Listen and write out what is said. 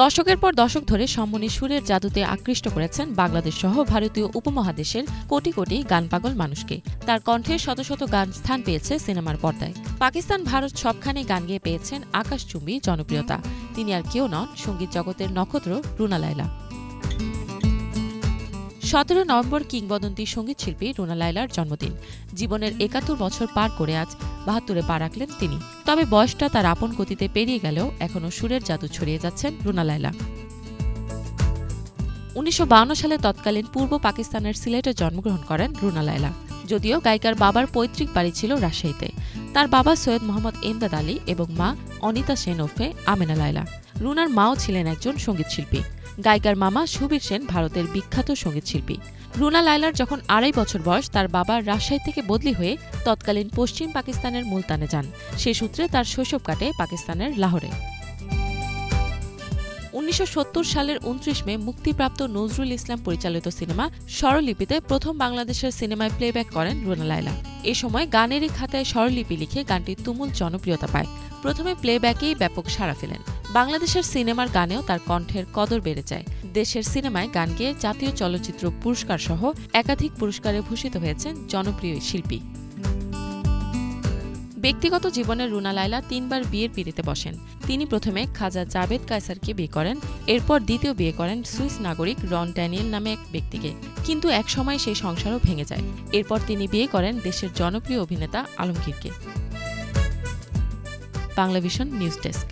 দশকের পর দশক ধরে সম্মনী সুরের জাদুতে আকৃষ্ট করেছেন বাংলাদেশ সহ ভারতীয় উপমহাদেশের কোটি কোটি গানপাগল মানুষকে। তার কণ্ঠে শত শত গান স্থান পেয়েছে সিনেমার পর্দায়। পাকিস্তান, ভারত সবখানে গান গেয়ে পেয়েছেন আকাশচুম্বী জনপ্রিয়তা। তিনি আর কেউ নন, সঙ্গীত জগতের নক্ষত্র রুনা লায়লা। 17 নভেম্বর কিংবদন্তি সঙ্গীতশিল্পী রুনা লায়লার জন্মদিন। জীবনের ৭১ বছর পার করে আজ ৭২-এ পা রাখলেন তিনি। তবে বয়সটা তার আপন গতিতে পেরিয়ে গেলেও এখনও সুরের জাদু ছড়িয়ে যাচ্ছেন রুনা লায়লা। ১৯৫২ সালে তৎকালীন পূর্ব পাকিস্তানের সিলেটে জন্মগ্রহণ করেন রুনা লায়লা। যদিও গায়িকার বাবার পৈতৃক বাড়ি ছিল রাজশাহীতে। তার বাবা সৈয়দ মোহাম্মদ এমদাদ আলী এবং মা অনিতা সেন ওরফে আমেনা লায়লা। রুনার মাও ছিলেন একজন সঙ্গীতশিল্পী। গায়িকার মামা সুবীর সেন ভারতের বিখ্যাত সঙ্গীতশিল্পী। রুনা লায়লার যখন ২.৫ বছর বয়স, তার বাবা রাজশাহী থেকে বদলি হয়ে তৎকালীন পশ্চিম পাকিস্তানের মুলতানে যান। সে সূত্রে তার শৈশব কাটে পাকিস্তানের লাহোরে। ১৯৭০ সালের ২৯ মে মুক্তিপ্রাপ্ত নজরুল ইসলাম পরিচালিত সিনেমা স্বরলিপিতে প্রথম বাংলাদেশের সিনেমায় প্লেব্যাক করেন রুনা লায়লা। এ সময় গানেরই খাতায় স্বরলিপি লিখে গানটি তুমুল জনপ্রিয়তা পায়। প্রথমে প্লেব্যাকেই ব্যাপক সাড়া ফেলেন। বাংলাদেশের সিনেমার গানেও তার কণ্ঠের কদর বেড়ে যায়। দেশের সিনেমায় গান গেয়ে জাতীয় চলচ্চিত্র পুরস্কার সহ একাধিক পুরস্কারে ভূষিত হয়েছেন জনপ্রিয় শিল্পী। ব্যক্তিগত জীবনে রুনা লায়লা ৩বার বিয়ের পিঁড়িতে বসেন। তিনি প্রথমে খাজা জাবেদ কায়সারকে বিয়ে করেন, এরপর দ্বিতীয় বিয়ে করেন সুইস নাগরিক রন ড্যানিয়েল নামে এক ব্যক্তিকে। কিন্তু একসময় সেই সংসারও ভেঙে যায়। এরপর তিনি বিয়ে করেন দেশের জনপ্রিয় অভিনেতা আলমগীরকে। Banglavision news desk.